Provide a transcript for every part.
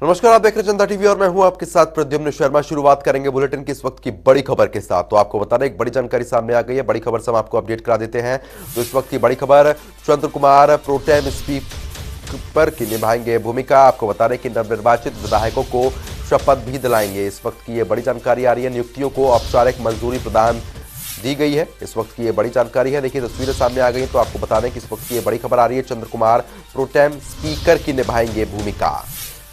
नमस्कार, आप देख रहे हैं जनता टीवी और मैं हूं आपके साथ प्रद्युम्न शर्मा। शुरुआत करेंगे बुलेटिन की इस वक्त की बड़ी खबर के साथ। तो आपको बता दें, एक बड़ी जानकारी सामने आ गई है। बड़ी खबर से हम आपको अपडेट करा देते हैं। तो इस वक्त की बड़ी खबर, चंद्र कुमार प्रोटेम स्पीकर की निभाएंगे भूमिका। आपको बता दें कि नवनिर्वाचित विधायकों को शपथ भी दिलाएंगे। इस वक्त की ये बड़ी जानकारी आ रही है। नियुक्तियों को औपचारिक मंजूरी प्रदान दी गई है। इस वक्त की ये बड़ी जानकारी है। देखिए, तस्वीरें सामने आ गई हैं। तो आपको बता दें कि इस वक्त की ये बड़ी खबर आ रही है। चंद्र कुमार प्रोटेम स्पीकर की निभाएंगे भूमिका।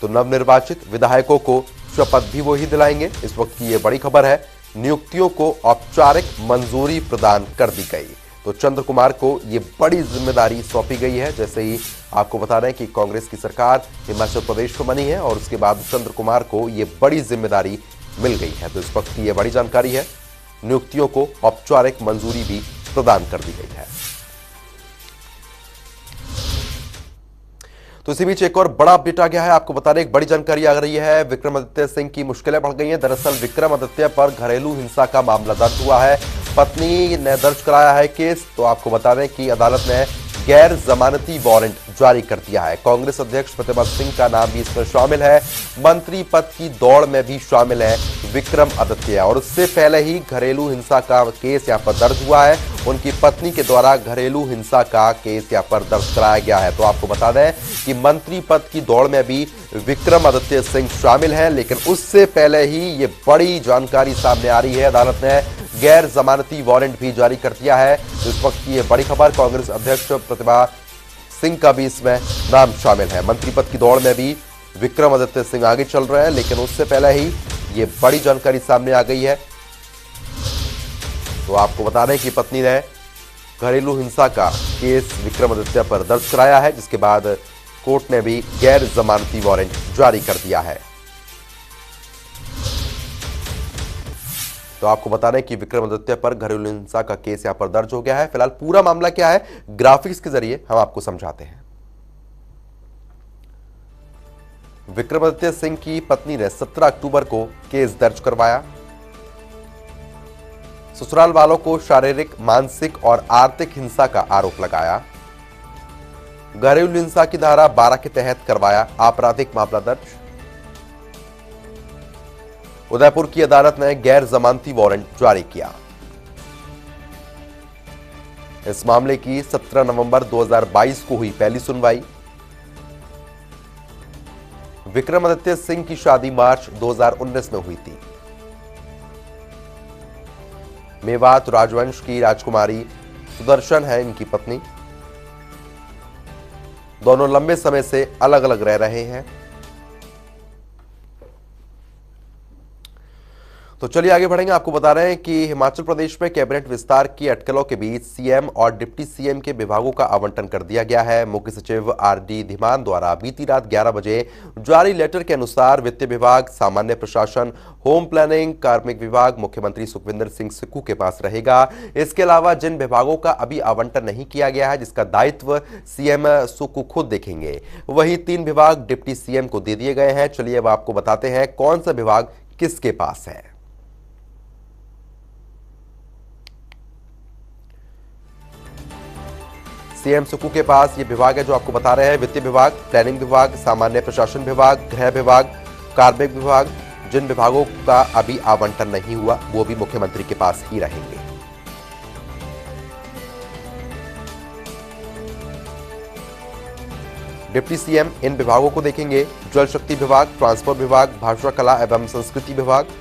तो नवनिर्वाचित विधायकों को शपथ भी वो ही दिलाएंगे। इस वक्त की ये बड़ी खबर है। नियुक्तियों को औपचारिक मंजूरी प्रदान कर दी गई। तो चंद्र कुमार को ये बड़ी जिम्मेदारी सौंपी गई है। जैसे ही आपको बता रहे हैं कि कांग्रेस की सरकार हिमाचल प्रदेश में बनी है और उसके बाद चंद्र कुमार को ये बड़ी जिम्मेदारी मिल गई है। तो इस वक्त की ये बड़ी जानकारी है। नियुक्तियों को औपचारिक मंजूरी भी प्रदान कर दी गई है। तो इसी बीच एक और बड़ा अपडेट आ गया है। आपको बता दें, एक बड़ी जानकारी आ रही है। विक्रमादित्य सिंह की मुश्किलें बढ़ गई हैं। दरअसल विक्रमादित्य पर घरेलू हिंसा का मामला दर्ज हुआ है। पत्नी ने दर्ज कराया है केस। तो आपको बता दें कि अदालत ने गैर जमानती वारंट जारी कर दिया है। कांग्रेस अध्यक्ष प्रतिपक्ष सिंह का नाम भी इसमें शामिल है। मंत्री पद की दौड़ में भी शामिल है विक्रमादित्य। और उससे पहले ही घरेलू हिंसा का केस यहां पर दर्ज हुआ है। उनकी पत्नी के द्वारा घरेलू हिंसा का केस यहां पर दर्ज कराया गया है। तो आपको बता दें कि मंत्री पद की दौड़ में भी विक्रमादित्य सिंह शामिल हैं। लेकिन उससे पहले ही ये बड़ी जानकारी सामने आ रही है। अदालत ने गैर जमानती वारंट भी जारी कर दिया है। इस वक्त की ये बड़ी खबर, कांग्रेस अध्यक्ष प्रतिपक्ष सिंह का भी इसमें नाम शामिल है। मंत्री पद की दौड़ में भी विक्रमादित्य सिंह आगे चल रहे हैं। लेकिन उससे पहले ही ये बड़ी जानकारी सामने आ गई है। तो आपको बता दें कि पत्नी ने घरेलू हिंसा का केस विक्रमादित्य पर दर्ज कराया है, जिसके बाद कोर्ट ने भी गैर जमानती वारंट जारी कर दिया है। तो आपको बता दें कि विक्रमादित्य पर घरेलू हिंसा का केस यहां पर दर्ज हो गया है। फिलहाल पूरा मामला क्या है, ग्राफिक्स के जरिए हम आपको समझाते हैं। विक्रमादित्य सिंह की पत्नी ने 17 अक्टूबर को केस दर्ज करवाया। ससुराल वालों को शारीरिक, मानसिक और आर्थिक हिंसा का आरोप लगाया। घरेलू हिंसा की धारा 12 के तहत करवाया आपराधिक मामला दर्ज। उदयपुर की अदालत ने गैर जमानती वारंट जारी किया। इस मामले की 17 नवंबर 2022 को हुई पहली सुनवाई। विक्रमादित्य सिंह की शादी मार्च 2019 में हुई थी। मेवात राजवंश की राजकुमारी सुदर्शन है इनकी पत्नी। दोनों लंबे समय से अलग अलग रह रहे हैं। तो चलिए आगे बढ़ेंगे। आपको बता रहे हैं कि हिमाचल प्रदेश में कैबिनेट विस्तार की अटकलों के बीच सीएम और डिप्टी सीएम के विभागों का आवंटन कर दिया गया है। मुख्य सचिव आरडी धीमान द्वारा बीती रात 11 बजे जारी लेटर के अनुसार वित्त विभाग, सामान्य प्रशासन, होम प्लानिंग, कार्मिक विभाग मुख्यमंत्री सुखविंदर सिंह सुक्खू के पास रहेगा। इसके अलावा जिन विभागों का अभी आवंटन नहीं किया गया है, जिसका दायित्व सीएम सुक्खू खुद देखेंगे, वही 3 विभाग डिप्टी सीएम को दे दिए गए हैं। चलिए अब आपको बताते हैं कौन सा विभाग किसके पास है। सीएम सुक्खू के पास ये विभाग है जो आपको बता रहे हैं। वित्त विभाग, प्लानिंग विभाग, सामान्य प्रशासन विभाग, गृह विभाग, कार्मिक विभाग। जिन विभागों का अभी आवंटन नहीं हुआ वो भी मुख्यमंत्री के पास ही रहेंगे। डिप्टी सीएम इन विभागों को देखेंगे। जल शक्ति विभाग, ट्रांसपोर्ट विभाग, भाषा कला एवं संस्कृति विभाग।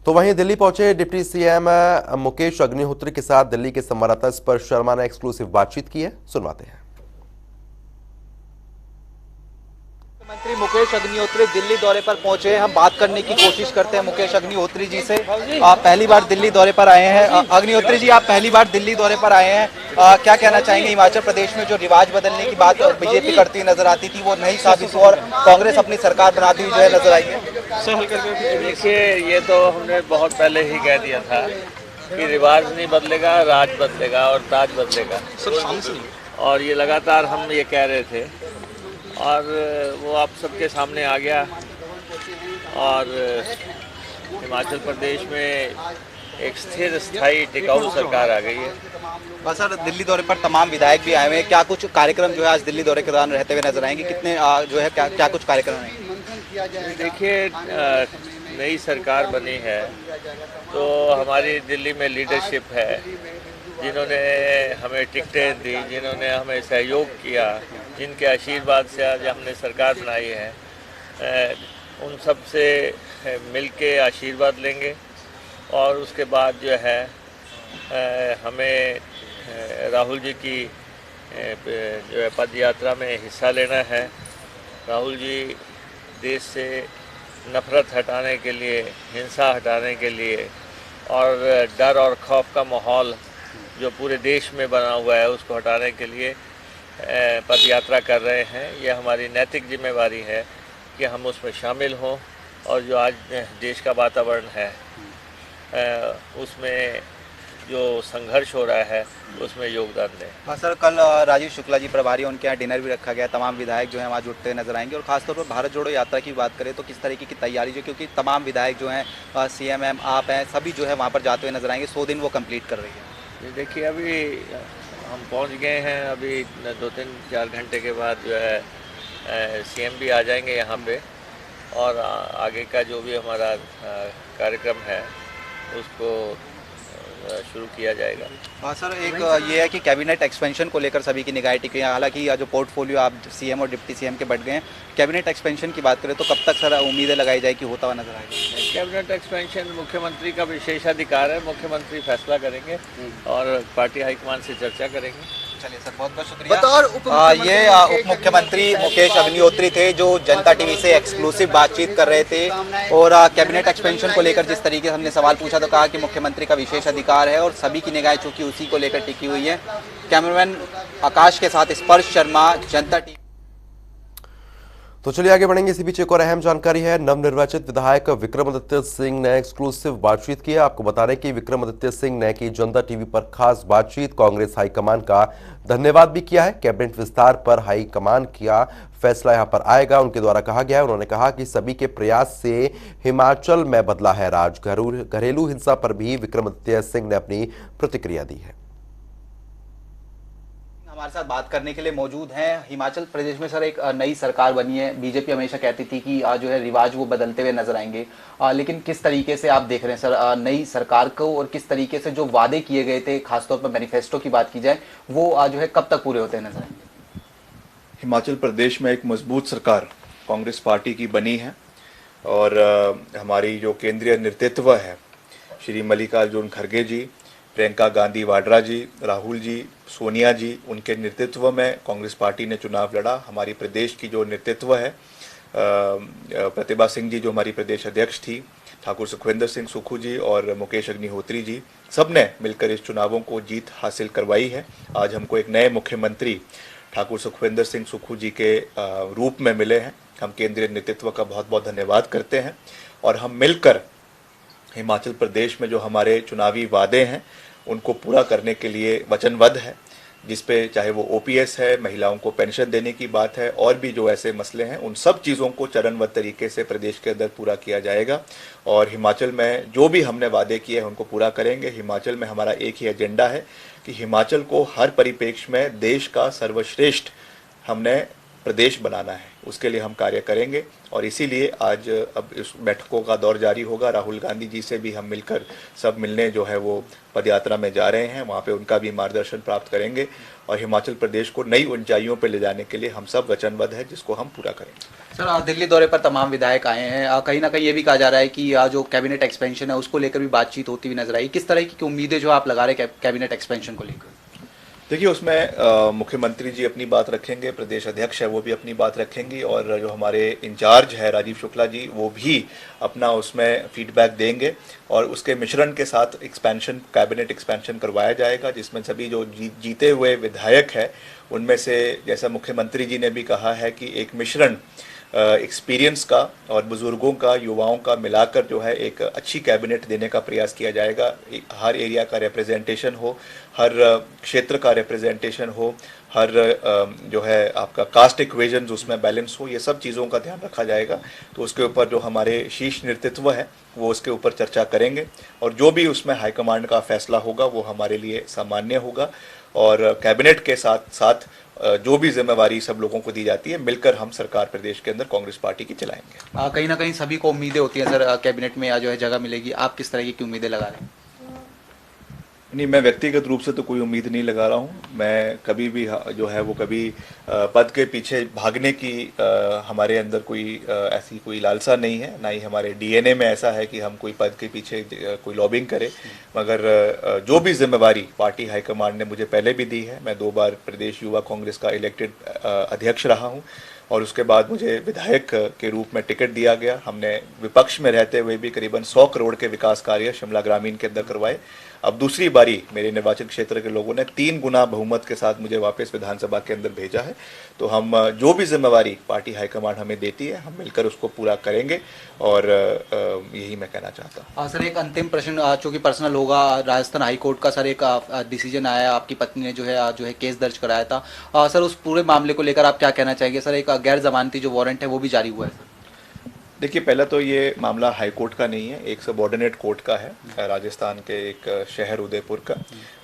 तो वहीं दिल्ली पहुंचे डिप्टी सीएम मुकेश अग्निहोत्री के साथ दिल्ली के संवाददाता स्पर्श शर्मा ने एक्सक्लूसिव बातचीत की है, सुनवाते हैं। मंत्री मुकेश अग्निहोत्री दिल्ली दौरे पर पहुंचे हैं। हम बात करने की कोशिश करते हैं मुकेश अग्निहोत्री जी से। आप पहली बार दिल्ली दौरे पर आए हैं। अग्निहोत्री जी, आप पहली बार दिल्ली दौरे पर आए हैं। क्या कहना चाहेंगे? हिमाचल प्रदेश में जो रिवाज बदलने की बात बीजेपी करती नजर आती थी वो नहीं साबित हुआ और कांग्रेस अपनी सरकार बनाती हुई जो है नजर आई है। देखिए, ये तो हमने बहुत पहले ही कह दिया था कि रिवाज नहीं बदलेगा, राज बदलेगा और ताज बदलेगा। और ये लगातार हम ये कह रहे थे और वो आप सबके सामने आ गया। और हिमाचल प्रदेश में एक स्थिर स्थायी टिकाऊ सरकार आ गई है। और सर दिल्ली दौरे पर तमाम विधायक भी आए हुए हैं, क्या कुछ कार्यक्रम जो है आज दिल्ली दौरे के दौरान रहते हुए नजर आएंगे? कितने जो है क्या कुछ कार्यक्रम रहेंगे? देखिए, नई सरकार बनी है तो हमारी दिल्ली में लीडरशिप है, जिन्होंने हमें टिकटें दी, जिन्होंने हमें सहयोग किया, जिनके आशीर्वाद से आज हमने सरकार बनाई है, उन सब से मिल के आशीर्वाद लेंगे। और उसके बाद जो है हमें राहुल जी की जो है पद यात्रा में हिस्सा लेना है। राहुल जी देश से नफरत हटाने के लिए, हिंसा हटाने के लिए और डर और खौफ का माहौल जो पूरे देश में बना हुआ है उसको हटाने के लिए पद यात्रा कर रहे हैं। ये हमारी नैतिक जिम्मेवारी है कि हम उसमें शामिल हों और जो आज देश का वातावरण है उसमें जो संघर्ष हो रहा है उसमें योगदान दें। हाँ सर, कल राजीव शुक्ला जी प्रभारी, उनके यहाँ डिनर भी रखा गया, तमाम विधायक जो हैं वहाँ जुटते नजर आएंगे। और खासतौर पर भारत जोड़ो यात्रा की बात करें तो किस तरीके की तैयारी जो, क्योंकि तमाम विधायक जो हैं CM आप हैं, सभी जो है वहाँ पर जाते हुए नजर आएंगे, 100 दिन वो कंप्लीट कर रही है। देखिए, अभी हम पहुँच गए हैं, अभी 2-3-4 घंटे के बाद जो है CM भी आ जाएंगे यहाँ पे और आगे का जो भी हमारा कार्यक्रम है उसको शुरू किया जाएगा। हाँ सर, एक ये है कि कैबिनेट एक्सपेंशन को लेकर सभी की निगाहें टिकी हैं। हालांकि जो पोर्टफोलियो आप CM और डिप्टी CM के बढ़ गए हैं, कैबिनेट एक्सपेंशन की बात करें तो कब तक सर उम्मीदें लगाई जाए कि होता हुआ नजर आएगा? कैबिनेट एक्सपेंशन मुख्यमंत्री का विशेषाधिकार है, मुख्यमंत्री फैसला करेंगे और पार्टी हाईकमान से चर्चा करेंगे। चलिए सर, बहुत बहुत शुक्रिया। ये उप मुख्यमंत्री मुकेश अग्निहोत्री थे जो जनता टीवी से एक्सक्लूसिव बातचीत कर रहे थे। और कैबिनेट एक्सपेंशन को लेकर जिस तरीके से हमने सवाल पूछा तो कहा कि मुख्यमंत्री का विशेष अधिकार है और सभी की निगाहें चूंकि उसी को लेकर टिकी हुई है। कैमरामैन आकाश के साथ स्पर्श शर्मा, जनता टीवी। तो चलिए आगे बढ़ेंगे। इसी बीच एक और अहम जानकारी है। नवनिर्वाचित विधायक विक्रमादित्य सिंह ने एक्सक्लूसिव बातचीत की है। आपको बता रहे कि विक्रमादित्य सिंह ने की जनता टीवी पर खास बातचीत, कांग्रेस हाईकमान का धन्यवाद भी किया है। कैबिनेट विस्तार पर हाईकमान का फैसला यहां पर आएगा, उनके द्वारा कहा गया है। उन्होंने कहा कि सभी के प्रयास से हिमाचल में बदला है राज। घरेलू हिंसा पर भी विक्रमादित्य सिंह ने अपनी प्रतिक्रिया दी है। हमारे साथ बात करने के लिए मौजूद हैं। हिमाचल प्रदेश में सर एक नई सरकार बनी है। बीजेपी हमेशा कहती थी कि जो है रिवाज वो बदलते हुए नजर आएंगे, लेकिन किस तरीके से आप देख रहे हैं सर नई सरकार को और किस तरीके से जो वादे किए गए थे, खासतौर पर मैनिफेस्टो की बात की जाए, वो जो है कब तक पूरे होते नजर आएंगे? हिमाचल प्रदेश में एक मजबूत सरकार कांग्रेस पार्टी की बनी है और हमारी जो केंद्रीय नेतृत्व है, श्री मल्लिकार्जुन खड़गे जी, प्रियंका गांधी वाड्रा जी, राहुल जी, सोनिया जी, उनके नेतृत्व में कांग्रेस पार्टी ने चुनाव लड़ा। हमारी प्रदेश की जो नेतृत्व है, प्रतिभा सिंह जी जो हमारी प्रदेश अध्यक्ष थी, ठाकुर सुखविंदर सिंह सुक्खू जी और मुकेश अग्निहोत्री जी, सब ने मिलकर इस चुनावों को जीत हासिल करवाई है। आज हमको एक नए मुख्यमंत्री ठाकुर सुखविंदर सिंह सुक्खू जी के रूप में मिले हैं। हम केंद्रीय नेतृत्व का बहुत बहुत धन्यवाद करते हैं और हम मिलकर हिमाचल प्रदेश में जो हमारे चुनावी वादे हैं उनको पूरा करने के लिए वचनबद्ध है, जिस पे चाहे वो OPS है, महिलाओं को पेंशन देने की बात है और भी जो ऐसे मसले हैं, उन सब चीज़ों को चरणबद्ध तरीके से प्रदेश के अंदर पूरा किया जाएगा। और हिमाचल में जो भी हमने वादे किए हैं उनको पूरा करेंगे। हिमाचल में हमारा एक ही एजेंडा है कि हिमाचल को हर परिप्रेक्ष्य में देश का सर्वश्रेष्ठ हमने प्रदेश बनाना है, उसके लिए हम कार्य करेंगे। और इसीलिए आज अब इस बैठकों का दौर जारी होगा। राहुल गांधी जी से भी हम मिलकर सब मिलने जो है वो पदयात्रा में जा रहे हैं, वहाँ पे उनका भी मार्गदर्शन प्राप्त करेंगे और हिमाचल प्रदेश को नई ऊंचाइयों पर ले जाने के लिए हम सब वचनबद्ध हैं, जिसको हम पूरा करेंगे। सर दिल्ली दौरे पर तमाम विधायक आए हैं, कहीं ना कहीं ये भी कहा जा रहा है कि जो कैबिनेट एक्सपेंशन है उसको लेकर भी बातचीत होती हुई नजर आई। किस तरह की उम्मीदें जो आप लगा रहे हैं कैबिनेट एक्सपेंशन को लेकर? देखिए, उसमें मुख्यमंत्री जी अपनी बात रखेंगे, प्रदेश अध्यक्ष है वो भी अपनी बात रखेंगी और जो हमारे इंचार्ज है राजीव शुक्ला जी वो भी अपना उसमें फीडबैक देंगे और उसके मिश्रण के साथ कैबिनेट एक्सपेंशन करवाया जाएगा, जिसमें सभी जो जीते हुए विधायक है उनमें से, जैसा मुख्यमंत्री जी ने भी कहा है कि एक मिश्रण एक्सपीरियंस का और बुजुर्गों का, युवाओं का मिलाकर जो है एक अच्छी कैबिनेट देने का प्रयास किया जाएगा। हर एरिया का रिप्रेजेंटेशन हो, हर क्षेत्र का रिप्रेजेंटेशन हो, हर जो है आपका कास्ट इक्वेशन उसमें बैलेंस हो, ये सब चीज़ों का ध्यान रखा जाएगा। तो उसके ऊपर जो हमारे शीर्ष नेतृत्व है वो उसके ऊपर चर्चा करेंगे और जो भी उसमें हाईकमांड का फैसला होगा वो हमारे लिए सामान्य होगा। और कैबिनेट के साथ साथ जो भी जिम्मेवारी सब लोगों को दी जाती है, मिलकर हम सरकार प्रदेश के अंदर कांग्रेस पार्टी की चलाएंगे। कहीं ना कहीं सभी को उम्मीदें होती हैं सर, कैबिनेट में जो है जगह मिलेगी, आप किस तरह की उम्मीदें लगा रहे हैं? नहीं, मैं व्यक्तिगत रूप से तो कोई उम्मीद नहीं लगा रहा हूँ। मैं कभी भी जो है वो कभी पद के पीछे भागने की हमारे अंदर कोई ऐसी कोई लालसा नहीं है, ना ही हमारे डीएनए में ऐसा है कि हम कोई पद के पीछे कोई लॉबिंग करें। मगर जो भी जिम्मेवारी पार्टी हाईकमांड ने मुझे पहले भी दी है, मैं 2 बार प्रदेश युवा कांग्रेस का इलेक्टेड अध्यक्ष रहा हूँ और उसके बाद मुझे विधायक के रूप में टिकट दिया गया। हमने विपक्ष में रहते हुए भी करीबन 100 करोड़ के विकास कार्य शिमला ग्रामीण के अंदर करवाए। अब दूसरी बारी मेरे निर्वाचन क्षेत्र के लोगों ने 3 गुना बहुमत के साथ मुझे वापस विधानसभा के अंदर भेजा है। तो हम जो भी जिम्मेवारी पार्टी हाईकमांड हमें देती है, हम मिलकर उसको पूरा करेंगे और यही मैं कहना चाहता हूँ। सर एक अंतिम प्रश्न चूंकि पर्सनल होगा, राजस्थान हाई कोर्ट का सर एक डिसीजन आया, आपकी पत्नी ने जो है केस दर्ज कराया था। सर उस पूरे मामले को लेकर आप क्या कहना चाहेंगे? सर एक गैर जमानती जो वारंट है वो भी जारी हुआ है सर। देखिए, पहला तो ये मामला हाई कोर्ट का नहीं है, एक सबऑर्डिनेट कोर्ट का है, राजस्थान के एक शहर उदयपुर का।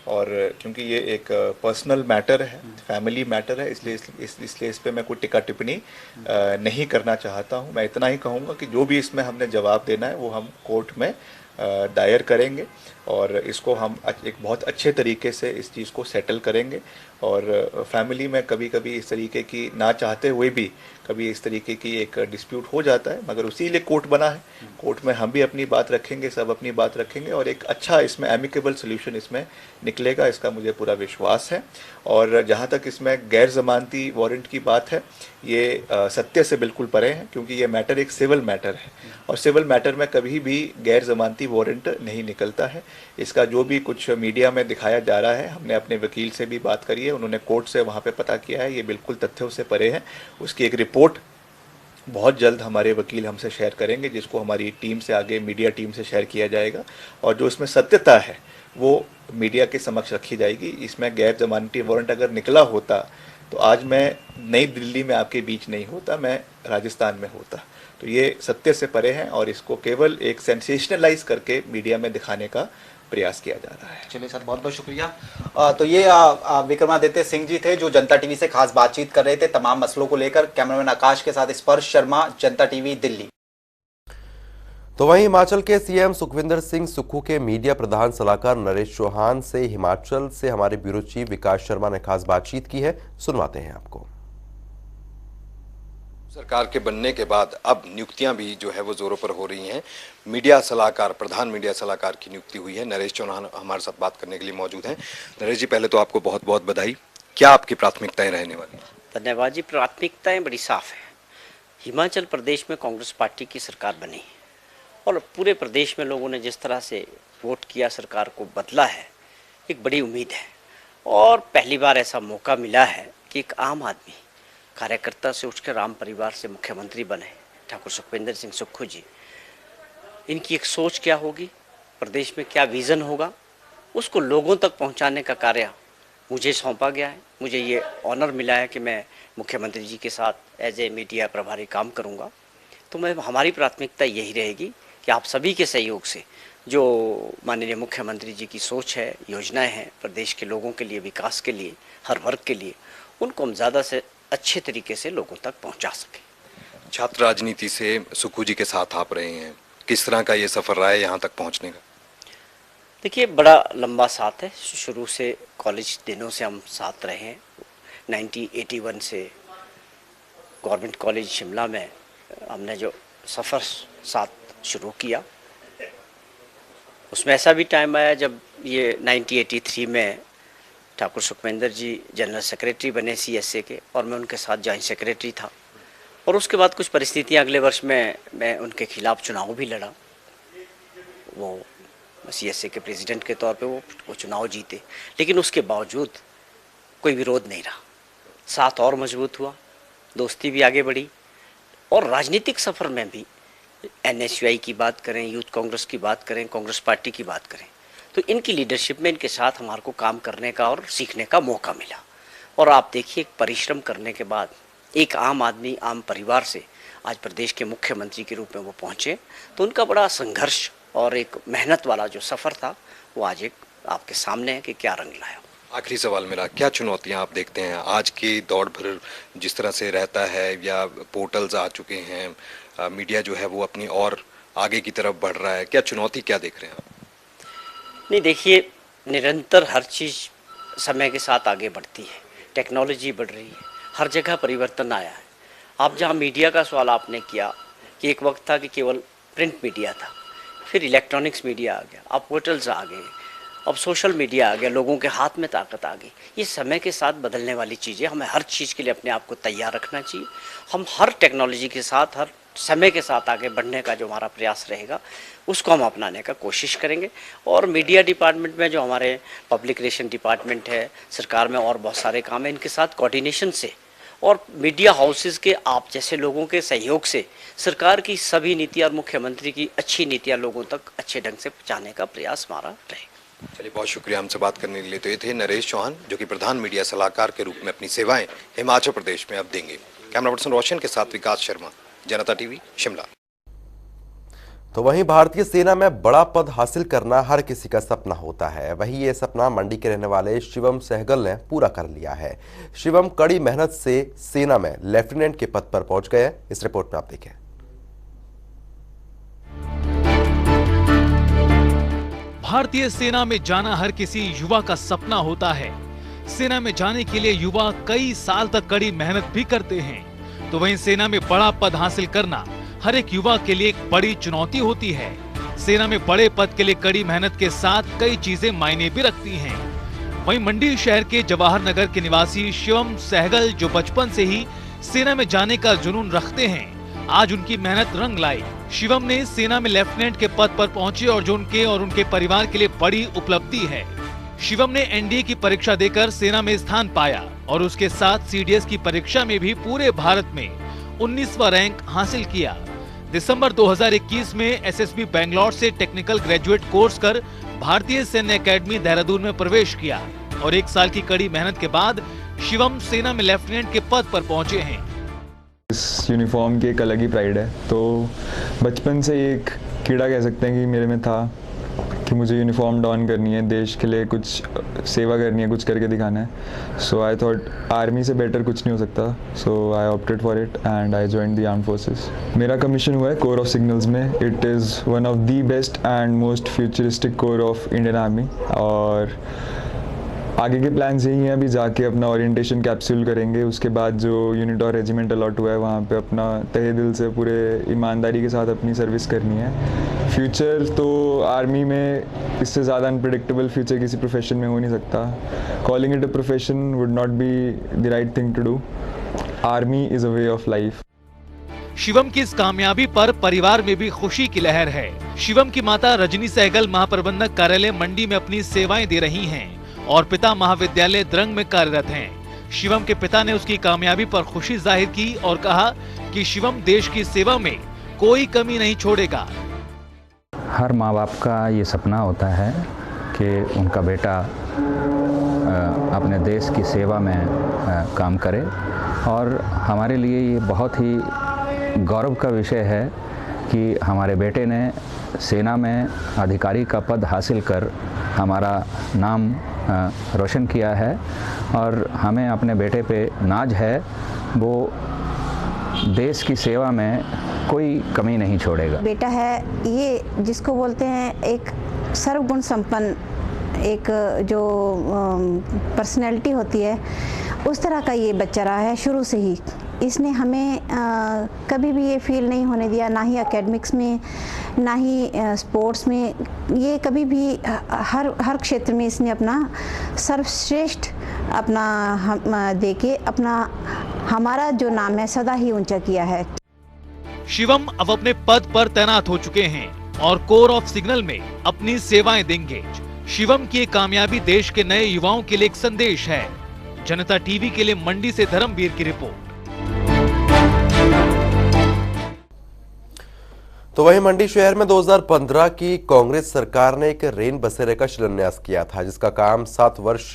और क्योंकि ये एक पर्सनल मैटर है, फैमिली मैटर है, इसलिए इस पे मैं कोई टिक्का टिप्पणी नहीं करना चाहता हूँ। मैं इतना ही कहूँगा कि जो भी इसमें हमने जवाब देना है वो हम कोर्ट में दायर करेंगे और इसको हम एक बहुत अच्छे तरीके से इस चीज़ को सेटल करेंगे। और फैमिली में कभी कभी इस तरीके की ना चाहते हुए भी कभी इस तरीके की एक डिस्प्यूट हो जाता है, मगर उसी लिए कोर्ट बना है। कोर्ट में हम भी अपनी बात रखेंगे, सब अपनी बात रखेंगे और एक अच्छा इसमें एमिकेबल सोल्यूशन इसमें निकलेगा, इसका मुझे पूरा विश्वास है। और जहाँ तक इसमें गैर जमानती वारंट की बात है, ये सत्य से बिल्कुल परे है, क्योंकि ये मैटर एक सिविल मैटर है और सिविल मैटर में कभी भी गैर जमानती वारंट नहीं निकलता है। इसका जो भी कुछ मीडिया में दिखाया जा रहा है, हमने अपने वकील से भी बात करी है, उन्होंने कोर्ट से वहाँ पे पता किया है, ये बिल्कुल तथ्यों से परे है। उसकी एक रिपोर्ट बहुत जल्द हमारे वकील हमसे शेयर करेंगे, जिसको हमारी टीम से आगे मीडिया टीम से शेयर किया जाएगा और जो इसमें सत्यता है वो मीडिया के समक्ष रखी जाएगी। इसमें गैर जमानती वारंट अगर निकला होता तो आज मैं नई दिल्ली में आपके बीच नहीं होता, मैं राजस्थान में होता। तो ये सत्य से परे हैं और इसको केवल एक सेंसेशनलाइज करके मीडिया में दिखाने का प्रयास किया जा रहा है। चलिए सर, बहुत बहुत शुक्रिया। तो ये विक्रमादित्य सिंह जी थे जो जनता टीवी से खास बातचीत कर रहे थे तमाम मसलों को लेकर। कैमरामैन आकाश के साथ स्पर्श शर्मा, जनता टीवी, दिल्ली। तो वहीं हिमाचल के सीएम सुखविंदर सिंह सुक्खू के मीडिया प्रधान सलाहकार नरेश चौहान से हिमाचल से हमारे ब्यूरो चीफ विकास शर्मा ने खास बातचीत की है, सुनवाते हैं आपको। सरकार के बनने के बाद अब नियुक्तियां भी जो है वो जोरों पर हो रही हैं। मीडिया सलाहकार, प्रधान मीडिया सलाहकार की नियुक्ति हुई है। नरेश चौहान हमारे साथ बात करने के लिए मौजूद हैं। नरेश जी, पहले तो आपको बहुत बहुत बधाई। क्या आपकी प्राथमिकताएं रहने वाली? धन्यवाद जी। प्राथमिकताएं बड़ी साफ है। हिमाचल प्रदेश में कांग्रेस पार्टी की सरकार बनी और पूरे प्रदेश में लोगों ने जिस तरह से वोट किया, सरकार को बदला है, एक बड़ी उम्मीद है। और पहली बार ऐसा मौका मिला है कि एक आम आदमी कार्यकर्ता से उठकर राम परिवार से मुख्यमंत्री बने, ठाकुर सुखविंदर सिंह सुक्खू जी। इनकी एक सोच क्या होगी, प्रदेश में क्या विज़न होगा, उसको लोगों तक पहुंचाने का कार्य मुझे सौंपा गया है। मुझे ये ऑनर मिला है कि मैं मुख्यमंत्री जी के साथ एज ए मीडिया प्रभारी काम करूंगा। तो हमारी प्राथमिकता यही रहेगी कि आप सभी के सहयोग से जो माननीय मुख्यमंत्री जी की सोच है, योजनाएं हैं प्रदेश के लोगों के लिए, विकास के लिए, हर वर्ग के लिए, उनको हम ज़्यादा से अच्छे तरीके से लोगों तक पहुंचा सके। छात्र राजनीति से सुक्खू जी के साथ आप रहे हैं, किस तरह का ये सफर रहा है यहाँ तक पहुँचने का? देखिए, बड़ा लंबा साथ है। शुरू से कॉलेज दिनों से हम साथ रहे हैं। 1981 से गवर्नमेंट कॉलेज शिमला में हमने जो सफ़र साथ शुरू किया, उसमें ऐसा भी टाइम आया जब ये 1983 में ठाकुर सुखविंदर जी जनरल सेक्रेटरी बने सीएसए के और मैं उनके साथ जॉइंट सेक्रेटरी था। और उसके बाद कुछ परिस्थितियां, अगले वर्ष में मैं उनके खिलाफ चुनाव भी लड़ा। वो सीएसए के प्रेसिडेंट के तौर पे वो चुनाव जीते, लेकिन उसके बावजूद कोई विरोध नहीं रहा। साथ और मजबूत हुआ, दोस्ती भी आगे बढ़ी। और राजनीतिक सफ़र में भी एनएसयूआई की बात करें, यूथ कांग्रेस की बात करें, कांग्रेस पार्टी की बात करें, तो इनकी लीडरशिप में इनके साथ हमारे को काम करने का और सीखने का मौका मिला। और आप देखिए परिश्रम करने के बाद एक आम आदमी, आम परिवार से आज प्रदेश के मुख्यमंत्री के रूप में वो पहुंचे, तो उनका बड़ा संघर्ष और एक मेहनत वाला जो सफ़र था वो आज एक आपके सामने है कि क्या रंग लाया। आखिरी सवाल मेरा, क्या चुनौतियां आप देखते हैं आज की दौड़ भर जिस तरह से रहता है, या पोर्टल्स आ चुके हैं, मीडिया जो है वो अपनी और आगे की तरफ बढ़ रहा है, क्या चुनौती क्या देख रहे हैं आप? नहीं, देखिए निरंतर हर चीज़ समय के साथ आगे बढ़ती है, टेक्नोलॉजी बढ़ रही है, हर जगह परिवर्तन आया है। आप जहाँ मीडिया का सवाल आपने किया कि एक वक्त था कि केवल प्रिंट मीडिया था, फिर इलेक्ट्रॉनिक्स मीडिया आ गया, अब पोर्टल्स आ गए, अब सोशल मीडिया आ गया, लोगों के हाथ में ताकत आ गई। ये समय के साथ बदलने वाली चीज़ें, हमें हर चीज़ के लिए अपने आप को तैयार रखना चाहिए। हम हर टेक्नोलॉजी के साथ, हर समय के साथ आगे बढ़ने का जो हमारा प्रयास रहेगा उसको हम अपनाने का कोशिश करेंगे। और मीडिया डिपार्टमेंट में जो हमारे पब्लिक रिलेशन डिपार्टमेंट है, सरकार में और बहुत सारे काम हैं, इनके साथ कोऑर्डिनेशन से और मीडिया हाउसेस के आप जैसे लोगों के सहयोग से सरकार की सभी नीतियाँ और मुख्यमंत्री की अच्छी नीतियाँ लोगों तक अच्छे ढंग से पहुँचाने का प्रयास हमारा रहेगा। चलिए, बहुत शुक्रिया हमसे बात करने के लिए। तो ये थे नरेश चौहान, जो कि प्रधान मीडिया सलाहकार के रूप में अपनी सेवाएं हिमाचल प्रदेश में अब देंगे। कैमरा पर्सन रोशन के साथ विकास शर्मा, जनता टीवी, शिमला। तो वहीं भारतीय सेना में बड़ा पद हासिल करना हर किसी का सपना होता है। वहीं ये सपना मंडी के रहने वाले शिवम सहगल ने पूरा कर लिया है। शिवम कड़ी मेहनत से सेना में लेफ्टिनेंट के पद पर पहुंच गए। इस रिपोर्ट में आप देखें। भारतीय सेना में जाना हर किसी युवा का सपना होता है। सेना में जाने के लिए युवा कई साल तक कड़ी मेहनत भी करते हैं। तो वहीं सेना में बड़ा पद हासिल करना हर एक युवा के लिए एक बड़ी चुनौती होती है। सेना में बड़े पद के लिए कड़ी मेहनत के साथ कई चीजें मायने भी रखती हैं। वहीं मंडी शहर के जवाहर नगर के निवासी शिवम सहगल, जो बचपन से ही सेना में जाने का जुनून रखते हैं, आज उनकी मेहनत रंग लाई। शिवम ने सेना में लेफ्टिनेंट के पद पर पहुंचे और जो उनके और उनके परिवार के लिए बड़ी उपलब्धि है। शिवम ने एनडीए की परीक्षा देकर सेना में स्थान पाया और उसके साथ सीडीएस की परीक्षा में भी पूरे भारत में 19वां रैंक हासिल किया। दिसंबर 2021 में एसएसबी बेंगलौर से टेक्निकल ग्रेजुएट कोर्स कर भारतीय सैन्य एकेडमी देहरादून में प्रवेश किया और 1 साल की कड़ी मेहनत के बाद शिवम सेना में लेफ्टिनेंट के पद पर पहुंचे हैं। इस यूनिफॉर्म की एक अलग ही प्राइड है। तो बचपन से एक कीड़ा कह सकते हैं कि मेरे में था कि मुझे यूनिफॉर्म डॉन करनी है, देश के लिए कुछ सेवा करनी है, कुछ करके दिखाना है। सो आई थॉट आर्मी से बेटर कुछ नहीं हो सकता। So I opted for it and I joined the armed forces. मेरा कमीशन हुआ है कोर ऑफ सिग्नल्स में। It is one of the best and most futuristic corps of Indian army. और आगे के प्लान्स यही हैं, अभी जाके अपना ओरिएंटेशन कैप्सूल करेंगे, उसके बाद जो यूनिट और रेजिमेंट अलॉट हुआ है वहाँ पे अपना तहे दिल से पूरे ईमानदारी के साथ अपनी सर्विस करनी है। फ्यूचर तो आर्मी में इससे ज़्यादा अनप्रेडिक्टेबल फ्यूचर किसी प्रोफेशन में हो नहीं सकता। Calling it a profession would not be the right thing to do. Army is a way of life. Shivam की इस कामयाबी पर परिवार में भी खुशी की लहर है। शिवम की माता रजनी सहगल महाप्रबंधक कार्यालय मंडी में अपनी सेवाएं दे रही हैं और पिता महाविद्यालय द्रंग में कार्यरत हैं। शिवम के पिता ने उसकी कामयाबी पर खुशी जाहिर की और कहा कि शिवम देश की सेवा में कोई कमी नहीं छोड़ेगा। हर माँ बाप का ये सपना होता है कि उनका बेटा अपने देश की सेवा में काम करे और हमारे लिए ये बहुत ही गौरव का विषय है कि हमारे बेटे ने सेना में अधिकारी का पद हासिल कर हमारा नाम रोशन किया है और हमें अपने बेटे पे नाज है। वो देश की सेवा में कोई कमी नहीं छोड़ेगा। बेटा है ये जिसको बोलते हैं एक सर्वगुण संपन्न एक जो पर्सनैलिटी होती है, उस तरह का ये बच्चा रहा है शुरू से ही। इसने हमें कभी भी ये फील नहीं होने दिया, ना ही एकेडमिक्स में ना ही स्पोर्ट्स में। ये कभी भी हर क्षेत्र में इसने अपना सर्वश्रेष्ठ अपना देके अपना हमारा जो नाम है सदा ही ऊंचा किया है। शिवम अब अपने पद पर तैनात हो चुके हैं और कोर ऑफ सिग्नल में अपनी सेवाएं देंगे। शिवम की कामयाबी देश के नए युवाओं के लिए एक संदेश है। जनता टीवी के लिए मंडी से धर्मवीर की रिपोर्ट। तो वहीं मंडी शहर में 2015 की कांग्रेस सरकार ने एक रेन बसेरे का शिलान्यास किया था, जिसका काम 7 वर्ष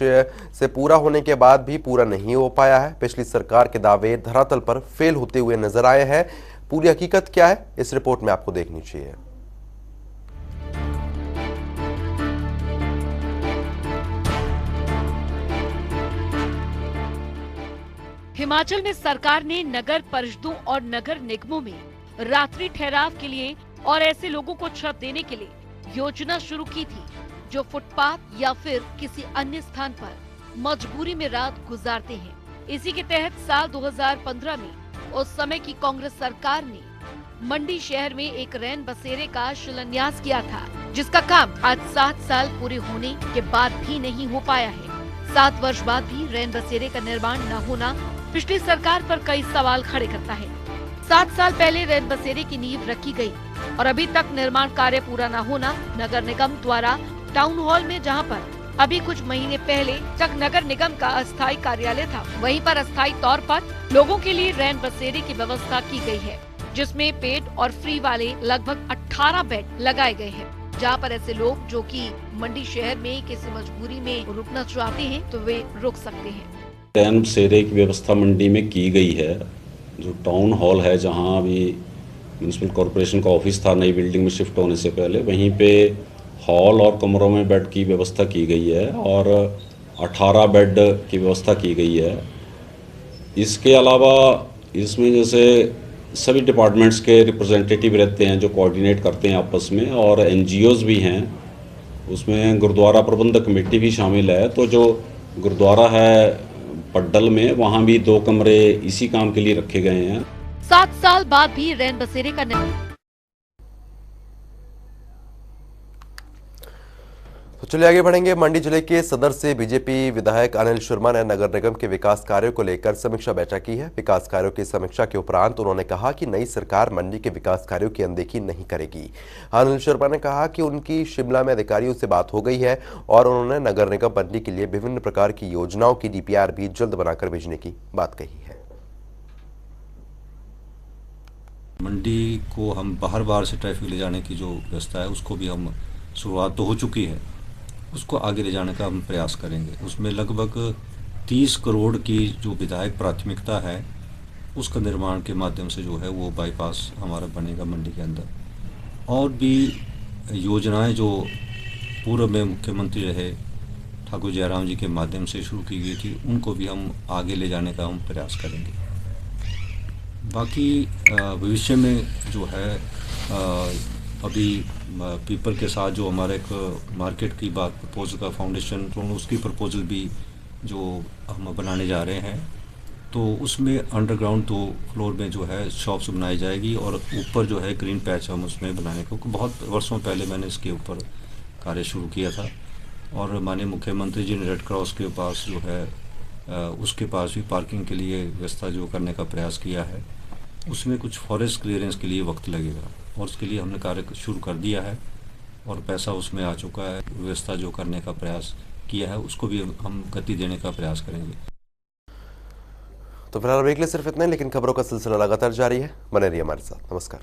से पूरा होने के बाद भी पूरा नहीं हो पाया है। पिछली सरकार के दावे धरातल पर फेल होते हुए नजर आए हैं। पूरी हकीकत क्या है, इस रिपोर्ट में आपको देखनी चाहिए। हिमाचल में सरकार ने नगर परिषदों और नगर निगमों में रात्रि ठहराव के लिए और ऐसे लोगों को छत देने के लिए योजना शुरू की थी जो फुटपाथ या फिर किसी अन्य स्थान पर मजबूरी में रात गुजारते हैं। इसी के तहत साल 2015 में उस समय की कांग्रेस सरकार ने मंडी शहर में एक रैन बसेरे का शिलान्यास किया था, जिसका काम आज 7 साल पूरे होने के बाद भी नहीं हो पाया है। 7 वर्ष बाद भी रैन बसेरे का निर्माण न होना पिछली सरकार पर कई सवाल खड़े करता है। 7 साल पहले रैन बसेरे की नींव रखी गई और अभी तक निर्माण कार्य पूरा न होना नगर निगम द्वारा टाउन हॉल में, जहां पर अभी कुछ महीने पहले तक नगर निगम का अस्थायी कार्यालय था, वहीं पर अस्थायी तौर पर लोगों के लिए रैन बसेरे की व्यवस्था की गई है, जिसमें पेड और फ्री वाले लगभग 18 बेड लगाए गए हैं, जहां पर ऐसे लोग जो कि मंडी शहर में किसी मजबूरी में रुकना चाहते हैं तो वे रुक सकते हैं। रैन बसेरे की व्यवस्था मंडी में की गई है। जो टाउन हॉल है, जहां अभी म्यूनसिपल कॉरपोरेशन का ऑफिस था नई बिल्डिंग में शिफ्ट होने से पहले, वहीं पे हॉल और कमरों में बेड की व्यवस्था की गई है और 18 बेड की व्यवस्था की गई है। इसके अलावा इसमें जैसे सभी डिपार्टमेंट्स के रिप्रेजेंटेटिव रहते हैं जो कोऑर्डिनेट करते हैं आपस में, और एनजीओज भी हैं, उसमें गुरुद्वारा प्रबंधक कमेटी भी शामिल है। तो जो गुरुद्वारा है पड्डल में, वहाँ भी 2 कमरे इसी काम के लिए रखे गए हैं। 7 साल बाद भी रैन बसेरे का तो चलिए आगे बढ़ेंगे। मंडी जिले के सदर से बीजेपी विधायक अनिल शर्मा ने नगर निगम के विकास कार्यों को लेकर समीक्षा बैठक की है। विकास कार्यों की समीक्षा के उपरांत उन्होंने कहा कि नई सरकार मंडी के विकास कार्यों की अनदेखी नहीं करेगी। अनिल शर्मा ने कहा कि उनकी शिमला में अधिकारियों से बात हो गई है और उन्होंने नगर निगम मंडी के लिए विभिन्न प्रकार की योजनाओं की डीपीआर भी जल्द बनाकर भेजने की बात कही है। मंडी को हम बाहर से ट्रैफिक ले जाने की जो व्यवस्था है उसको भी हम शुरुआत तो हो चुकी है, उसको आगे ले जाने का हम प्रयास करेंगे। उसमें लगभग 30 करोड़ की जो विधायक प्राथमिकता है उसका निर्माण के माध्यम से जो है वो बाईपास हमारा बनेगा मंडी के अंदर। और भी योजनाएं जो पूर्व में मुख्यमंत्री रहे ठाकुर जयराम जी के माध्यम से शुरू की गई थी, उनको भी हम आगे ले जाने का हम प्रयास करेंगे। बाकी भविष्य में जो है अभी पीपल के साथ जो हमारे एक मार्केट की बात प्रपोजल का फाउंडेशन, तो उसकी प्रपोजल भी जो हम बनाने जा रहे हैं, तो उसमें अंडरग्राउंड 2 फ्लोर में जो है शॉप्स बनाई जाएगी और ऊपर जो है ग्रीन पैच हम उसमें बनाने को, बहुत वर्षों पहले मैंने इसके ऊपर कार्य शुरू किया था और माननीय मुख्यमंत्री जी ने रेड क्रॉस के पास जो है उसके पास भी पार्किंग के लिए व्यवस्था जो करने का प्रयास किया है। उसमें कुछ फॉरेस्ट क्लियरेंस के लिए वक्त लगेगा और उसके लिए हमने कार्य शुरू कर दिया है और पैसा उसमें आ चुका है। व्यवस्था जो करने का प्रयास किया है उसको भी हम गति देने का प्रयास करेंगे। तो फिलहाल ब्रेक के लिए सिर्फ इतना ही, लेकिन खबरों का सिलसिला लगातार जारी है। बने रहिए हमारे साथ। नमस्कार।